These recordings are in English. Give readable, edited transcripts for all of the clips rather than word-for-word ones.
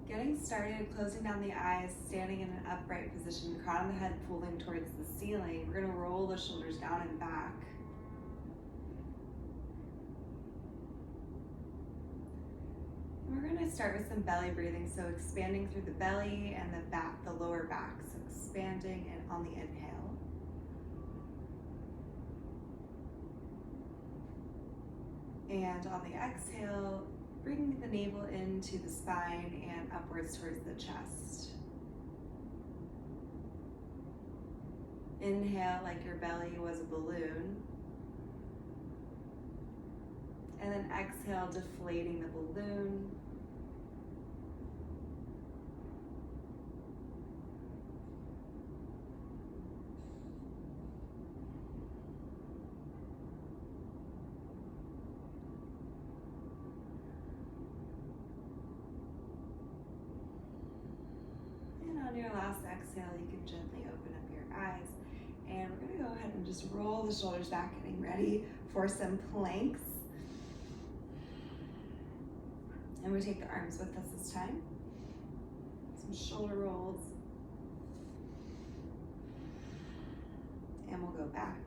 Getting started, closing down the eyes, standing in an upright position, crown of the head pulling towards the ceiling. We're gonna roll the shoulders down and back. We're gonna start with some belly breathing, so expanding through the belly and the back, the lower back. So expanding and on the inhale. And on the exhale, bringing the navel into the spine and upwards towards the chest. Inhale like your belly was a balloon. And then exhale, deflating the balloon. On your last exhale, you can gently open up your eyes, and we're gonna go ahead and just roll the shoulders back, getting ready for some planks. And we take the arms with us this time. Some shoulder rolls. And we'll go back.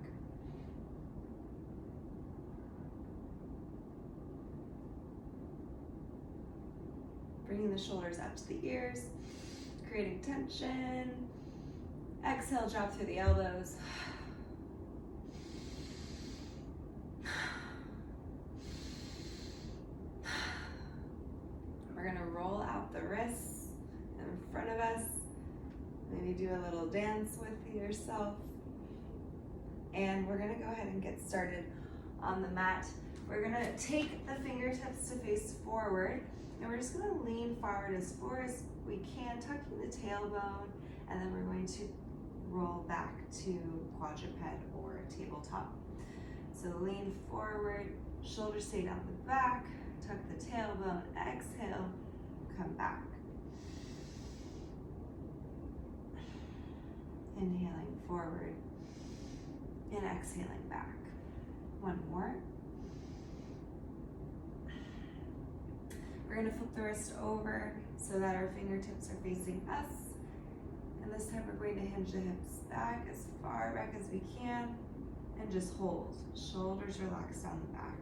Bringing the shoulders up to the ears. Creating tension. Exhale, drop through the elbows. We're gonna roll out the wrists in front of us. Maybe do a little dance with yourself. And we're gonna go ahead and get started on the mat. We're gonna take the fingertips to face forward, and we're just gonna lean forward as far as we can, tucking the tailbone, and then we're going to roll back to quadruped or tabletop. So lean forward, shoulders stay down the back, tuck the tailbone, exhale, come back. Inhaling forward and exhaling back. One more. We're gonna flip the wrist over so that our fingertips are facing us. And this time we're going to hinge the hips back as far back as we can and just hold. Shoulders relaxed down the back.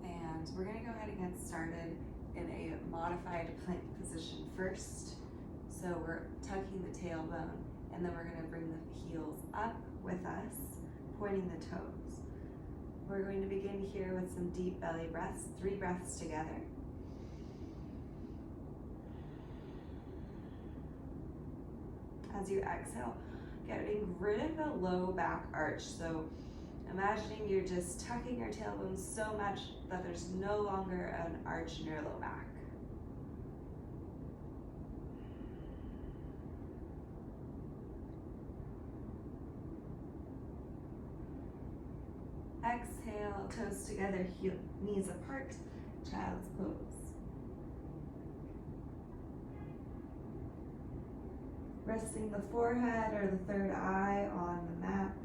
And we're gonna go ahead and get started in a modified plank position first. So we're tucking the tailbone, and then we're gonna bring the heels up with us, pointing the toes. We're going to begin here with some deep belly breaths, 3 breaths together. As you exhale, getting rid of the low back arch. So imagining you're just tucking your tailbone so much that there's no longer an arch in your low back. Exhale, toes together, knees apart, child's pose. Resting the forehead or the third eye on the mat.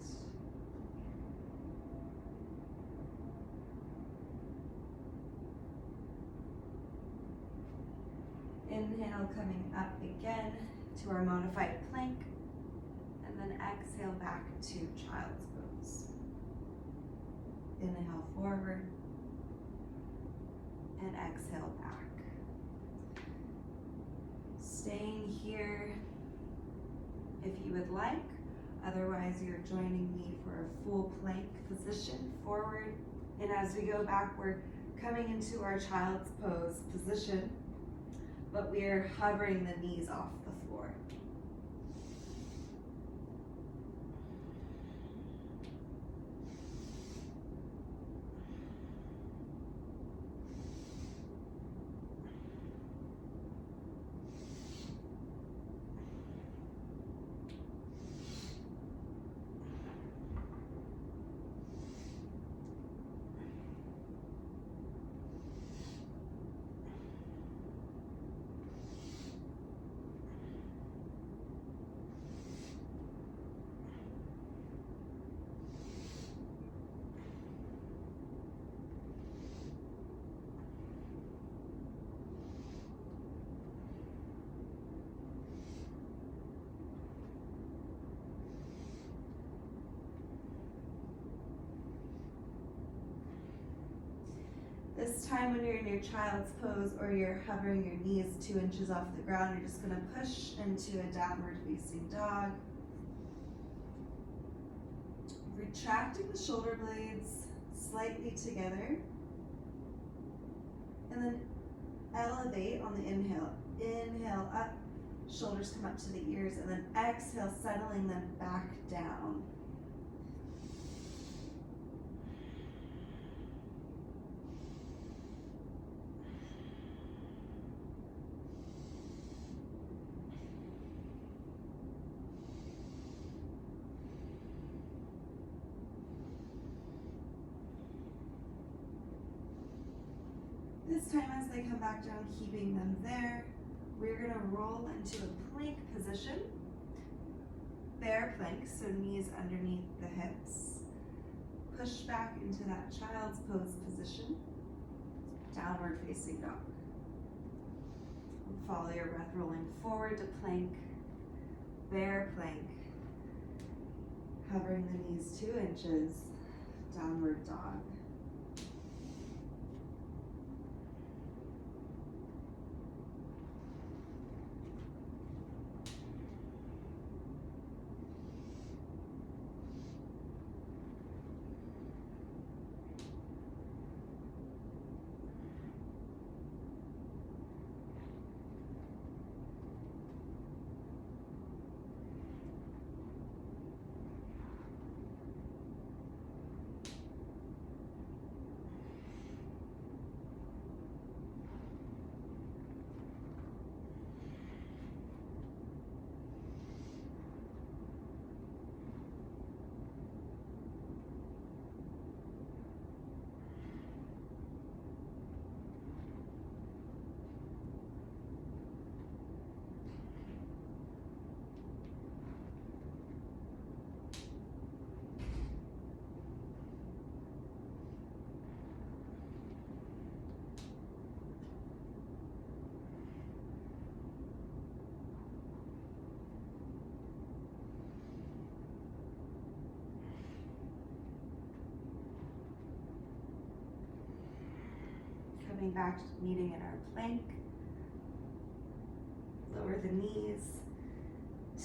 Inhale, coming up again to our modified plank, and then exhale back to child's pose. Inhale forward, and exhale back. Staying here if you would like, otherwise you're joining me for a full plank position forward. And as we go back, we're coming into our child's pose position, but we are hovering the knees off the floor. This time when you're in your child's pose or you're hovering your knees 2 inches off the ground, you're just gonna push into a downward facing dog. Retracting the shoulder blades slightly together. And then elevate on the inhale. Inhale up, shoulders come up to the ears, and then exhale, settling them back down. This time as they come back down, keeping them there, we're gonna roll into a plank position. Bear plank, so knees underneath the hips. Push back into that child's pose position. Downward facing dog. And follow your breath, rolling forward to plank, bear plank. Hovering the knees 2 inches, downward dog. Coming back, meeting in our plank. Lower the knees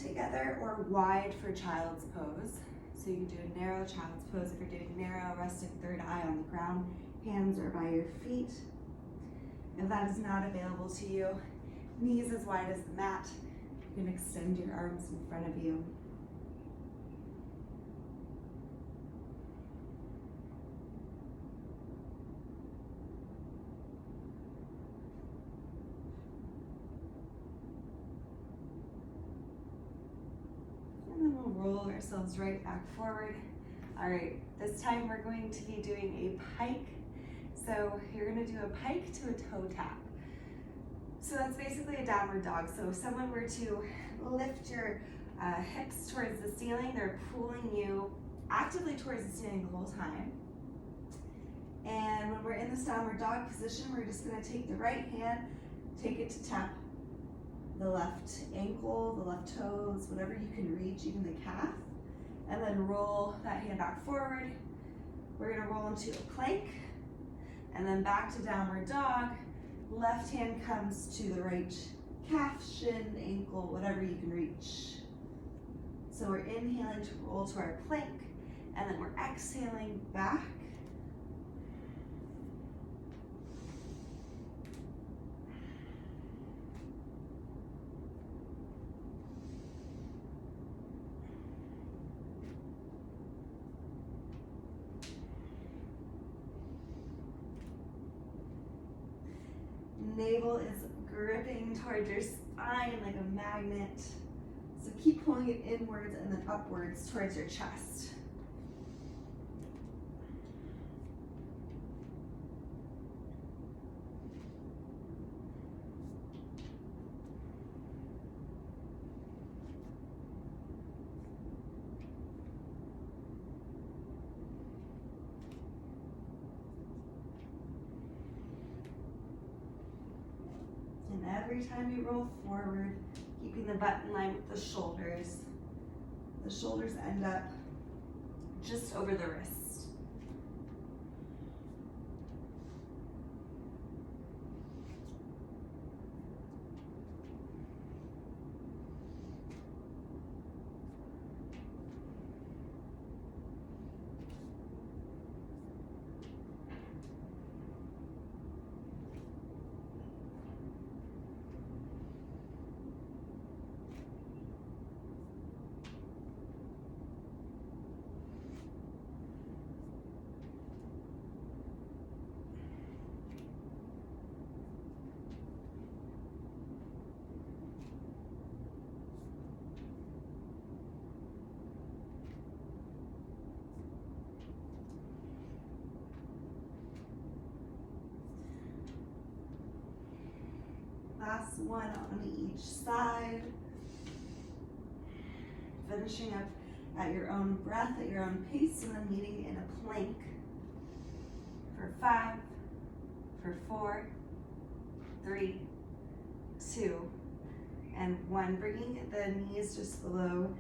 together or wide for child's pose. So you can do a narrow child's pose. If you're doing narrow, resting third eye on the ground, hands are by your feet. If that is not available to you, knees as wide as the mat. You can extend your arms in front of you. Roll ourselves right back forward. All right, this time we're going to be doing a pike. So you're gonna do a pike to a toe tap. So that's basically a downward dog. So if someone were to lift your hips towards the ceiling, they're pulling you actively towards the ceiling the whole time. And when we're in this downward dog position, we're just gonna take the right hand, take it to tap the left ankle, the left toes, whatever you can reach, even the calf, and then roll that hand back forward. We're gonna roll into a plank, and then back to downward dog. Left hand comes to the right calf, shin, ankle, whatever you can reach. So we're inhaling to roll to our plank, and then we're exhaling back. Navel is gripping towards your spine like a magnet. So keep pulling it inwards and then upwards towards your chest. And every time you roll forward, keeping the butt in line with the shoulders end up just over the wrist. last one on each side. Finishing up at your own breath, at your own pace, and then meeting in a plank for 5, for 4, 3, 2, and 1. Bringing the knees just below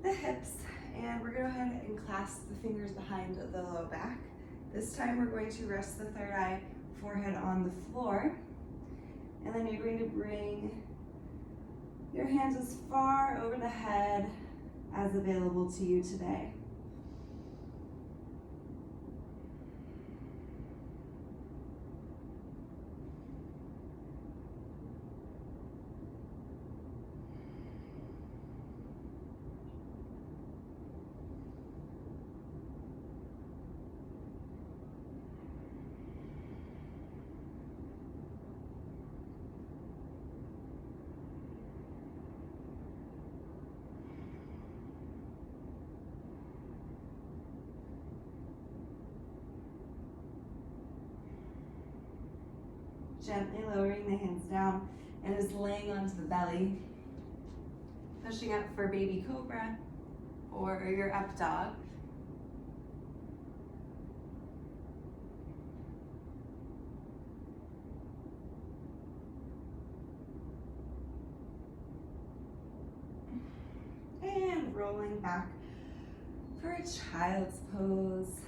the hips, and we're going to go ahead and clasp the fingers behind the low back. This time we're going to rest the third eye, forehead on the floor, and then you're going to bring your hands as far over the head as available to you today. Gently lowering the hands down and just laying onto the belly. Pushing up for baby cobra or your up dog. And rolling back for a child's pose.